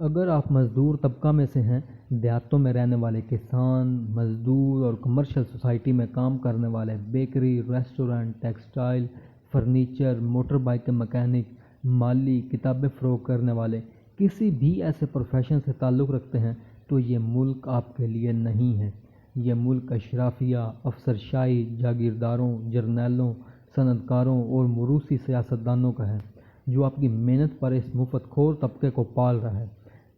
اگر آپ مزدور طبقہ میں سے ہیں، دیہاتوں میں رہنے والے کسان، مزدور اور کمرشل سوسائٹی میں کام کرنے والے، bakery, restaurant, textile, furniture, motor bike کے مکینک، مالی، کتابیں فروخت کرنے والے، کسی بھی ایسے پروفیشن سے تعلق رکھتے ہیں تو یہ ملک آپ کے لیے نہیں ہے۔ یہ ملک اشرافیہ، افسرشاہی، جاگیرداروں، جرنیلوں، صنعت کاروں اور موروثی سیاستدانوں کا ہے، جو آپ کی محنت پر اس مفت خور طبقے کو پال رہا ہے۔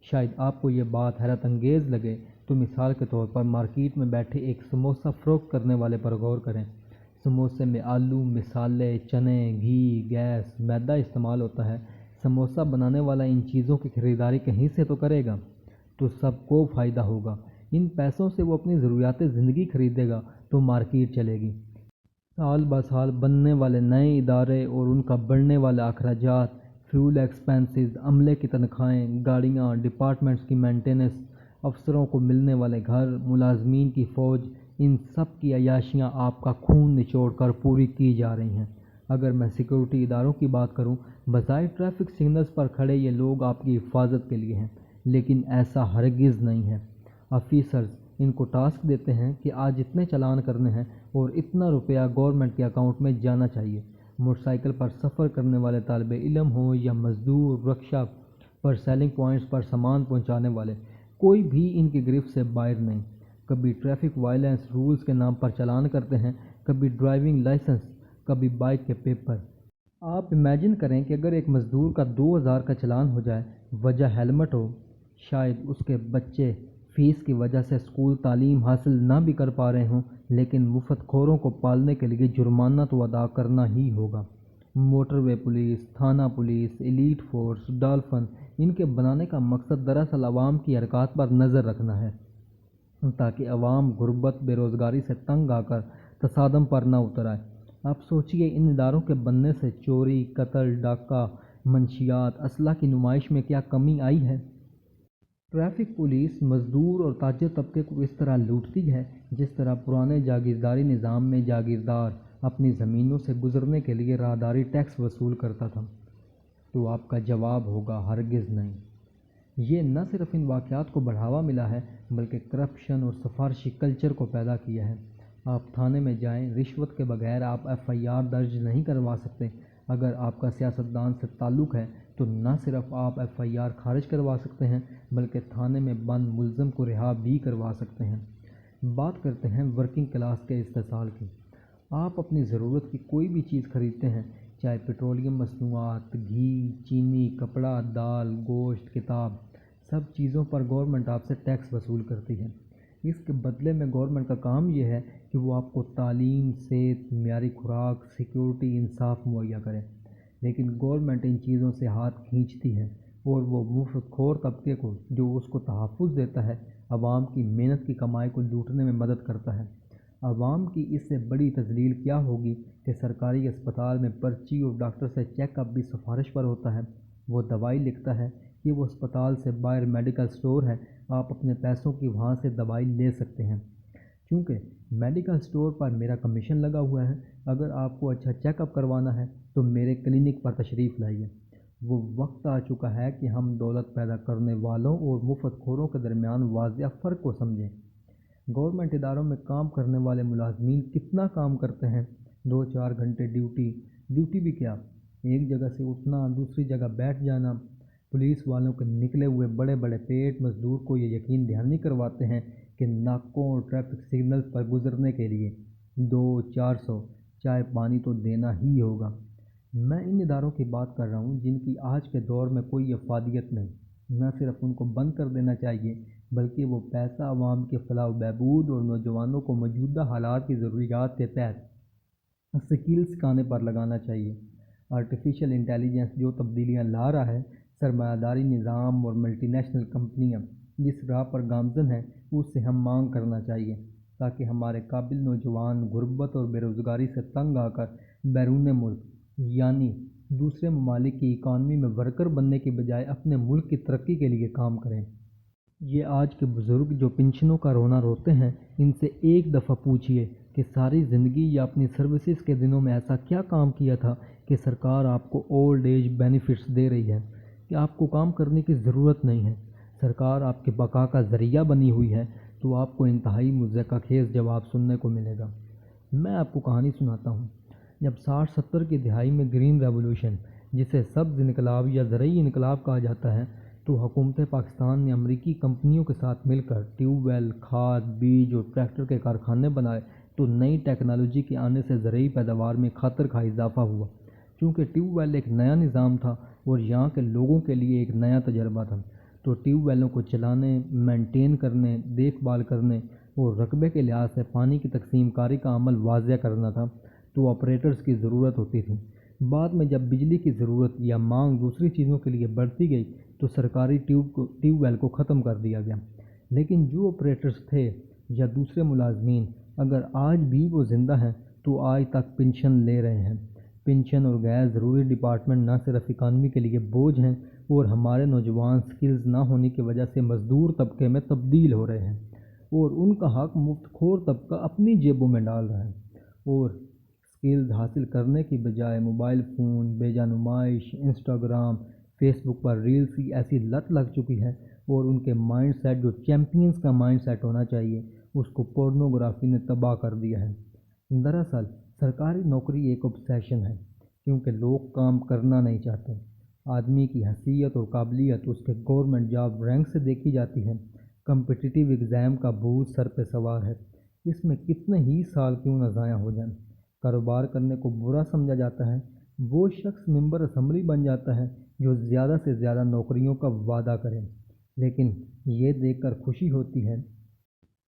شاید آپ کو یہ بات حیرت انگیز لگے تو مثال کے طور پر مارکیٹ میں بیٹھے ایک سموسہ فروخت کرنے والے پر غور کریں۔ سموسے میں آلو، مسالے، چنے، گھی، گیس، میدا استعمال ہوتا ہے۔ سموسہ بنانے والا ان چیزوں کی خریداری کہیں سے تو کرے گا، تو سب کو فائدہ ہوگا۔ ان پیسوں سے وہ اپنی ضروریات زندگی خریدے گا تو مارکیٹ چلے گی۔ سال بہ سال بننے والے نئے ادارے اور ان کا بڑھنے والا اخراجات، فیول ایکسپینسز، عملے کی تنخواہیں، گاڑیاں، ڈپارٹمنٹس کی مینٹیننس، افسروں کو ملنے والے گھر، ملازمین کی فوج، ان سب کی عیاشیاں آپ کا خون نچوڑ کر پوری کی جا رہی ہیں۔ اگر میں سیکورٹی اداروں کی بات کروں، بظاہر ٹریفک سگنلز پر کھڑے یہ لوگ آپ کی حفاظت کے لیے ہیں، لیکن ایسا ہرگز نہیں ہے۔ آفیسرز ان کو ٹاسک دیتے ہیں کہ آج اتنے چالان کرنے ہیں اور اتنا روپیہ گورنمنٹ کے اکاؤنٹ میں جانا چاہیے۔ موٹر سائیکل پر سفر کرنے والے طالب علم ہوں یا مزدور، رکشہ پر سیلنگ پوائنٹس پر سامان پہنچانے والے، کوئی بھی ان کی گرفت سے باہر نہیں۔ کبھی ٹریفک وائلنس رولز کے نام پر چالان کرتے ہیں، کبھی ڈرائیونگ لائسنس، کبھی بائک کے پیپر۔ آپ امیجن کریں کہ اگر ایک مزدور کا 2000 کا چالان ہو جائے، وجہ ہیلمٹ ہو، شاید اس کے بچے فیس کی وجہ سے اسکول تعلیم حاصل نہ بھی کر پا رہے ہوں، لیکن مفت خوروں کو پالنے کے لیے جرمانہ تو ادا کرنا ہی ہوگا۔ موٹر وے پولیس، تھانہ پولیس، ایلیٹ فورس، ڈالفن، ان کے بنانے کا مقصد دراصل عوام کی حرکات پر نظر رکھنا ہے، تاکہ عوام غربت، بے روزگاری سے تنگ آ کر تصادم پر نہ اتر آئے۔ آپ سوچئے ان اداروں کے بننے سے چوری، قتل، ڈاکہ، منشیات، اسلحہ کی نمائش میں کیا کمی آئی ہے؟ ٹریفک پولیس مزدور اور تاجر طبقے کو اس طرح لوٹتی ہے جس طرح پرانے جاگیرداری نظام میں جاگیردار اپنی زمینوں سے گزرنے کے لیے راہداری ٹیکس وصول کرتا تھا۔ تو آپ کا جواب ہوگا ہرگز نہیں۔ یہ نہ صرف ان واقعات کو بڑھاوا ملا ہے، بلکہ کرپشن اور سفارشی کلچر کو پیدا کیا ہے۔ آپ تھانے میں جائیں، رشوت کے بغیر آپ ایف آئی آر درج نہیں کروا سکتے۔ اگر آپ کا سیاستدان سے تعلق ہے تو نہ صرف آپ ایف آئی آر خارج کروا سکتے ہیں، بلکہ تھانے میں بند ملزم کو رہا بھی کروا سکتے ہیں۔ بات کرتے ہیں ورکنگ کلاس کے استحصال کی۔ آپ اپنی ضرورت کی کوئی بھی چیز خریدتے ہیں، چاہے پیٹرولیم مصنوعات، گھی، چینی، کپڑا، دال، گوشت، کتاب، سب چیزوں پر گورنمنٹ آپ سے ٹیکس وصول کرتی ہے۔ اس کے بدلے میں گورنمنٹ کا کام یہ ہے کہ وہ آپ کو تعلیم، صحت، معیاری خوراک، سیکورٹی، انصاف مہیا کرے، لیکن گورنمنٹ ان چیزوں سے ہاتھ کھینچتی ہے اور وہ مفت خور طبقے کو، جو اس کو تحفظ دیتا ہے، عوام کی محنت کی کمائی کو لوٹنے میں مدد کرتا ہے۔ عوام کی اس سے بڑی تذلیل کیا ہوگی کہ سرکاری اسپتال میں پرچی اور ڈاکٹر سے چیک اپ بھی سفارش پر ہوتا ہے۔ وہ دوائی لکھتا ہے کہ وہ اسپتال سے باہر میڈیکل سٹور ہے، آپ اپنے پیسوں کی وہاں سے دوائی لے سکتے ہیں۔ چونکہ میڈیکل سٹور پر میرا کمیشن لگا ہوا ہے، اگر آپ کو اچھا چیک اپ کروانا ہے تو میرے کلینک پر تشریف لائیے۔ وہ وقت آ چکا ہے کہ ہم دولت پیدا کرنے والوں اور مفت خوروں کے درمیان واضح فرق کو سمجھیں۔ گورنمنٹ اداروں میں کام کرنے والے ملازمین کتنا کام کرتے ہیں؟ 2-4 گھنٹے ڈیوٹی بھی کیا، ایک جگہ سے اٹھنا، دوسری جگہ بیٹھ جانا۔ پولیس والوں کے نکلے ہوئے بڑے بڑے پیٹ مزدور کو یہ یقین دہانی کرواتے ہیں کہ ناکوں اور ٹریفک سگنلز پر گزرنے کے لیے 200-400 چائے پانی تو دینا ہی ہوگا۔ میں ان اداروں کی بات کر رہا ہوں جن کی آج کے دور میں کوئی افادیت نہیں۔ نہ صرف ان کو بند کر دینا چاہیے، بلکہ وہ پیسہ عوام کے فلاح و بہبود اور نوجوانوں کو موجودہ حالات کی ضروریات کے تحت اسکل سکھانے پر لگانا چاہیے۔ آرٹیفیشل انٹیلیجنس جو تبدیلیاں لا رہا ہے، سرمایہ داری نظام اور ملٹی نیشنل کمپنیاں جس راہ پر گامزن ہیں، اس سے ہم مانگ کرنا چاہیے تاکہ ہمارے قابل نوجوان غربت اور بے روزگاری سے تنگ آ کر بیرون ملک، یعنی دوسرے ممالک کی اکانومی میں ورکر بننے کی بجائے اپنے ملک کی ترقی کے لیے کام کریں۔ یہ آج کے بزرگ جو پنشنوں کا رونا روتے ہیں، ان سے ایک دفعہ پوچھئے کہ ساری زندگی یا اپنی سروسز کے دنوں میں ایسا کیا کام کیا تھا کہ سرکار آپ کو اولڈ ایج بینیفٹس دے رہی ہے، کہ آپ کو کام کرنے کی ضرورت نہیں ہے۔ سرکار آپ کے بقا کا ذریعہ بنی ہوئی ہے تو آپ کو انتہائی مضحکہ خیز جواب سننے کو ملے گا۔ میں آپ کو کہانی سناتا ہوں۔ جب 60-70 کی دہائی میں گرین ریولوشن، جسے سبز انقلاب یا زرعی انقلاب کہا جاتا ہے، تو حکومت پاکستان نے امریکی کمپنیوں کے ساتھ مل کر ٹیوب ویل، کھاد، بیج اور ٹریکٹر کے کارخانے بنائے تو نئی ٹیکنالوجی کے آنے سے زرعی پیداوار میں خاطر خواہ اضافہ ہوا۔ چونکہ ٹیوب ویل ایک نیا نظام تھا اور یہاں کے لوگوں کے لیے ایک نیا تجربہ تھا، تو ٹیوب ویلوں کو چلانے، مینٹین کرنے، دیکھ بھال کرنے اور رقبے کے لحاظ سے پانی کی تقسیم کاری کا عمل واضح کرنا تھا تو آپریٹرز کی ضرورت ہوتی تھی۔ بعد میں جب بجلی کی ضرورت یا مانگ دوسری چیزوں کے لیے بڑھتی گئی تو سرکاری ٹیوب ویل کو ختم کر دیا گیا۔ لیکن جو آپریٹرز تھے یا دوسرے ملازمین، اگر آج بھی وہ زندہ ہیں تو آج تک پنشن لے رہے ہیں۔ پنشن اور غیر ضروری ڈپارٹمنٹ نہ صرف اکانومی کے لیے بوجھ ہیں اور ہمارے نوجوان سکلز نہ ہونے کی وجہ سے مزدور طبقے میں تبدیل ہو رہے ہیں اور ان کا حق مفت خور طبقہ اپنی جیبوں میں ڈال رہا ہے، اور سکلز حاصل کرنے کی بجائے موبائل فون، بیجا نمائش، انسٹاگرام، فیس بک پر ریلز کی ایسی لت لگ چکی ہے اور ان کے مائنڈ سیٹ جو چیمپئنز کا مائنڈ سیٹ ہونا چاہیے اس کو پورنوگرافی نے تباہ کر دیا ہے۔ دراصل سرکاری نوکری ایک obsession ہے کیونکہ لوگ کام کرنا نہیں چاہتے۔ آدمی کی حیثیت اور قابلیت اس کے گورنمنٹ جاب رینک سے دیکھی جاتی ہے۔ کمپٹیٹیو ایگزام کا بوجھ سر پہ سوار ہے، اس میں کتنے ہی سال کیوں نہ ضائع ہو جائیں۔ کاروبار کرنے کو برا سمجھا جاتا ہے، وہ شخص ممبر اسمبلی بن جاتا ہے جو زیادہ سے زیادہ نوکریوں کا وعدہ کرے۔ لیکن یہ دیکھ کر خوشی ہوتی ہے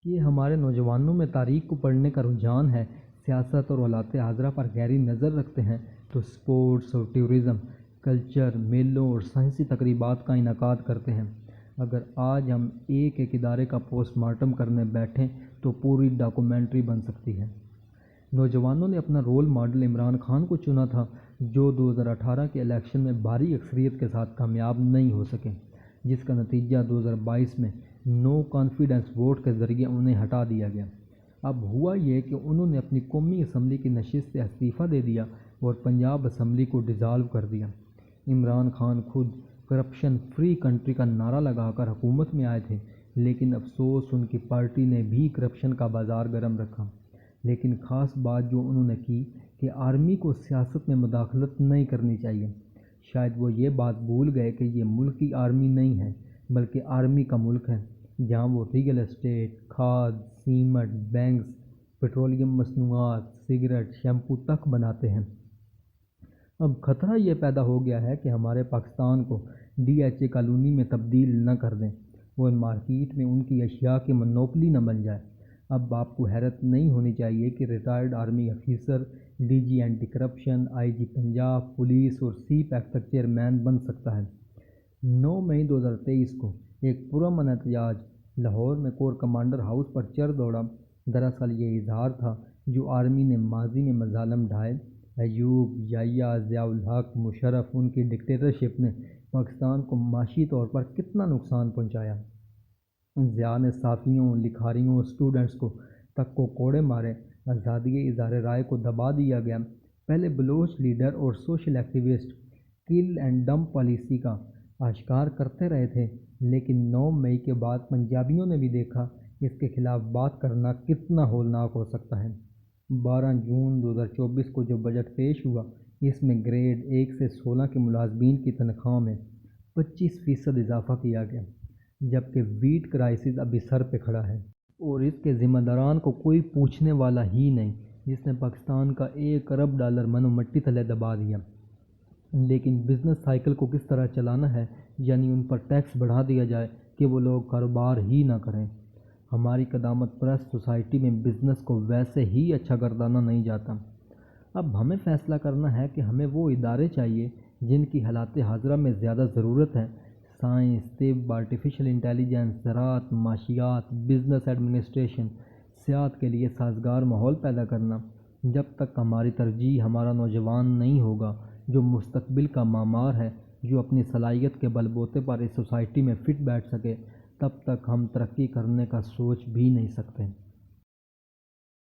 کہ ہمارے نوجوانوں میں تاریخ کو پڑھنے کا رجحان ہے، سیاست اور حالات حاضرہ پر گہری نظر رکھتے ہیں تو سپورٹس اور ٹورزم، کلچر، میلوں اور سائنسی تقریبات کا انعقاد کرتے ہیں۔ اگر آج ہم ایک ادارے کا پوسٹ مارٹم کرنے بیٹھیں تو پوری ڈاکومنٹری بن سکتی ہے۔ نوجوانوں نے اپنا رول ماڈل عمران خان کو چنا تھا جو 2018 کے الیکشن میں بھاری اکثریت کے ساتھ کامیاب نہیں ہو سکے، جس کا نتیجہ 2022 میں نو کانفیڈنس ووٹ کے ذریعے انہیں ہٹا دیا گیا۔ اب ہوا یہ کہ انہوں نے اپنی قومی اسمبلی کی نشست سے استعفیٰ دے دیا اور پنجاب اسمبلی کو ڈیزالو کر دیا۔ عمران خان خود کرپشن فری کنٹری کا نعرہ لگا کر حکومت میں آئے تھے، لیکن افسوس ان کی پارٹی نے بھی کرپشن کا بازار گرم رکھا۔ لیکن خاص بات جو انہوں نے کی کہ آرمی کو سیاست میں مداخلت نہیں کرنی چاہیے۔ شاید وہ یہ بات بھول گئے کہ یہ ملک کی آرمی نہیں ہے بلکہ آرمی کا ملک ہے، جہاں وہ ریئل اسٹیٹ، کھاد، سیمنٹ، بینکس، پیٹرولیم مصنوعات، سگریٹ، شیمپو تک بناتے ہیں۔ اب خطرہ یہ پیدا ہو گیا ہے کہ ہمارے پاکستان کو DHA کالونی میں تبدیل نہ کر دیں اور مارکیٹ میں ان کی اشیاء کی منوپلی نہ بن جائے۔ اب آپ کو حیرت نہیں ہونی چاہیے کہ retired army officer DG anti corruption, IG Punjab police اور CPAC تک چیئرمین بن سکتا ہے۔ 9 مئی 2023 کو ایک پرامن احتجاج لاہور میں کور کمانڈر ہاؤس پر چڑھ دوڑا۔ دراصل یہ اظہار تھا جو آرمی نے ماضی میں مظالم ڈھائے۔ ایوب، یحییٰ، ضیاء الحق، مشرف، ان کی ڈکٹیٹرشپ نے پاکستان کو معاشی طور پر کتنا نقصان پہنچایا۔ ضیاء نے صحافیوں، لکھاریوں، اسٹوڈنٹس کو تک کو کوڑے مارے، آزادی اظہار رائے کو دبا دیا گیا۔ پہلے بلوچ لیڈر اور سوشل ایکٹیوسٹ کل اینڈ ڈمپ پالیسی کا اشکار کرتے رہے تھے، لیکن 9 مئی کے بعد پنجابیوں نے بھی دیکھا اس کے خلاف بات کرنا کتنا ہولناک ہو سکتا ہے۔ 12 جون 2024 کو جو بجٹ پیش ہوا اس میں گریڈ 1 سے 16 کے ملازمین کی تنخواہ میں 25% اضافہ کیا گیا، جبکہ ویٹ کرائسس ابھی سر پہ کھڑا ہے اور اس کے ذمہ داران کو کوئی پوچھنے والا ہی نہیں، جس نے پاکستان کا $1 ارب منو مٹی تلے دبا دیا۔ لیکن بزنس سائیکل کو کس طرح چلانا ہے، یعنی ان پر ٹیکس بڑھا دیا جائے کہ وہ لوگ کاروبار ہی نہ کریں۔ ہماری قدامت پرست سوسائٹی میں بزنس کو ویسے ہی اچھا گردانا نہیں جاتا۔ اب ہمیں فیصلہ کرنا ہے کہ ہمیں وہ ادارے چاہیے جن کی حالات حاضرہ میں زیادہ ضرورت ہے۔ سائنس، طب، آرٹیفیشل انٹیلیجنس، زراعت، معاشیات، بزنس ایڈمنسٹریشن، سیاحت کے لیے سازگار ماحول پیدا کرنا۔ جب تک ہماری ترجیح ہمارا نوجوان نہیں ہوگا جو مستقبل کا معمار ہے، جو اپنی صلاحیت کے بل بوتے پر اس سوسائٹی میں فٹ بیٹھ سکے، تب تک ہم ترقی کرنے کا سوچ بھی نہیں سکتے۔